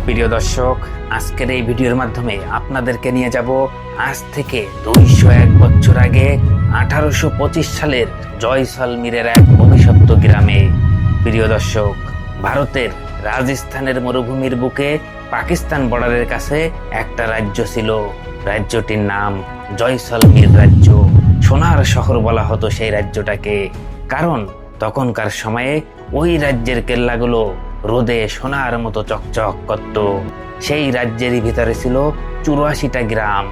প্রিয় দর্শক, আজকের এই ভিডিওর মাধ্যমে আপনাদেরকে নিয়ে যাব আজ থেকে 201 বছর আগে 1825 সালের জয়সলমীরের এক অভিশপ্ত গ্রামে। প্রিয় দর্শক, ভারতের রাজস্থানের মরুভূমির বুকে পাকিস্তান বর্ডারের কাছে একটা রাজ্য ছিল। রাজ্যটির নাম জয়সলমীর রাজ্য। সোনার শহর বলা হতো সেই রাজ্যটাকে, কারণ তখনকার সময়ে ওই রাজ্যের কেল্লাগুলো রোদে সোনার মতো চকচক করত। সেই রাজ্যেরই ভিতরে ছিল 84টা গ্রাম।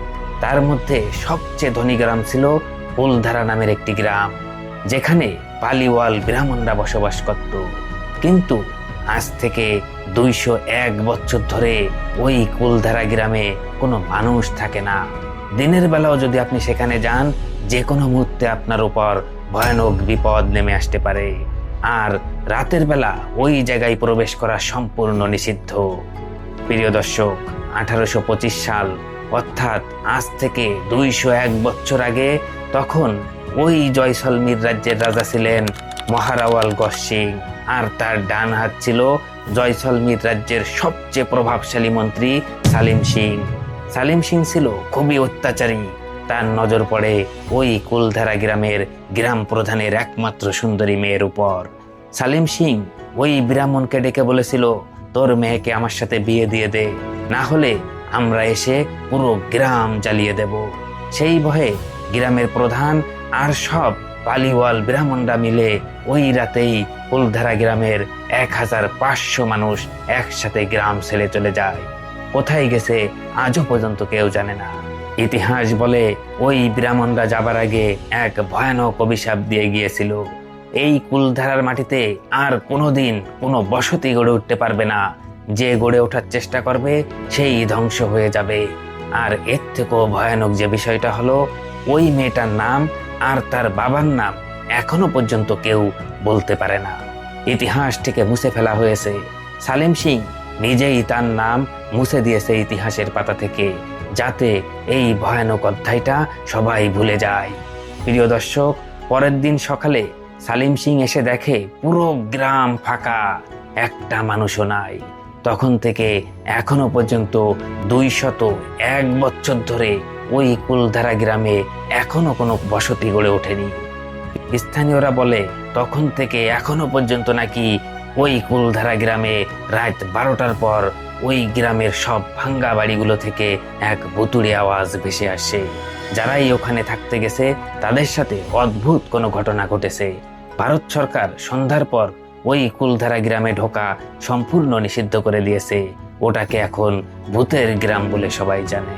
তার মধ্যে সবচেয়ে ধনী গ্রাম ছিল কুলধারা নামের একটি গ্রাম, যেখানে পালিওয়াল ব্রাহ্মণরা বসবাস করত। কিন্তু আজ থেকে 201 বছর ধরে ওই কুলধারা গ্রামে কোনো মানুষ থাকে না। দিনের বেলাও যদি আপনি সেখানে যান, যে কোনো মুহূর্তে আপনার উপর ভয়ানক বিপদ নেমে আসতে পারে। আর রাতের বেলা ওই জায়গায় প্রবেশ করা সম্পূর্ণ নিষিদ্ধ। প্রিয় দর্শক, 1825 সাল অর্থাৎ আজ থেকে 201 বছর আগে, তখন ওই জয়সলমীর রাজ্যের রাজা ছিলেন মহারাওয়াল গস সিং, আর তার ডান হাত ছিল জয়সলমীর রাজ্যের সবচেয়ে প্রভাবশালী মন্ত্রী সালিম সিং। সালিম সিং ছিল খুবই অত্যাচারী। তার নজর পড়ে ওই কুলধারা গ্রামের গ্রাম প্রধানের একমাত্র সুন্দরী মেয়ের উপর। সালিম সিং ওই ব্রাহ্মণকে ডেকে বলেছিল, তোর মেয়েকে আমার সাথে বিয়ে দিয়ে দে, না হলে আমরা এসে পুরো গ্রাম জ্বালিয়ে দেব। সেই ভয়ে গ্রামের প্রধান আর সব পালিওয়াল ব্রাহ্মণরা মিলে ওই রাতেই কুলধারা গ্রামের 1500 মানুষ একসাথে গ্রাম ছেড়ে চলে যায়। কোথায় গেছে আজও পর্যন্ত কেউ জানে না। ইতিহাস বলে ওই ব্রাহ্মণরা যাবার আগে এক ভয়ানক অভিশাপ দিয়ে গিয়েছিল, এই কুলধারার মাটিতে আর কোনোদিন কোনো বসতি গড়ে উঠতে পারবে না। যে গড়ে ওঠার চেষ্টা করবে সেই ধ্বংস হয়ে যাবে। আর এর থেকেও ভয়ানক যে বিষয়টা হলো, ওই মেয়েটার নাম আর তার বাবার নাম এখনো পর্যন্ত কেউ বলতে পারে না। ইতিহাস থেকে মুছে ফেলা হয়েছে। সালিম সিং নিজেই তার নাম মুছে দিয়েছে ইতিহাসের পাতা থেকে, যাতে এই ভয়ানক অধ্যায়টা সবাই ভুলে যায়। প্রিয় দর্শক, পরের দিন সকালে সালিম সিং এসে দেখে পুরো গ্রাম ফাঁকা, একটা মানুষও নাই। তখন থেকে এখনো পর্যন্ত 201 বছর ধরে ওই কুলধারা গ্রামে এখনো কোনো বসতি গড়ে ওঠেনি। স্থানীয়রা বলে, তখন থেকে এখনো পর্যন্ত নাকি ওই কুলধারা গ্রামে রাত 12টার পর ওই গ্রামের সব ভাঙ্গা বাড়িগুলো থেকে এক ভুতুড়ে আওয়াজ ভেসে আসে। যারাই ওখানে থাকতে গেছে তাদের সাথে অদ্ভুত কোনো ঘটনা ঘটেছে। ভারত সরকার সন্ধ্যার পর ওই কুলধারা গ্রামে ঢোকা সম্পূর্ণ নিষিদ্ধ করে দিয়েছে। ওটাকে এখন ভূতের গ্রাম বলে সবাই জানে।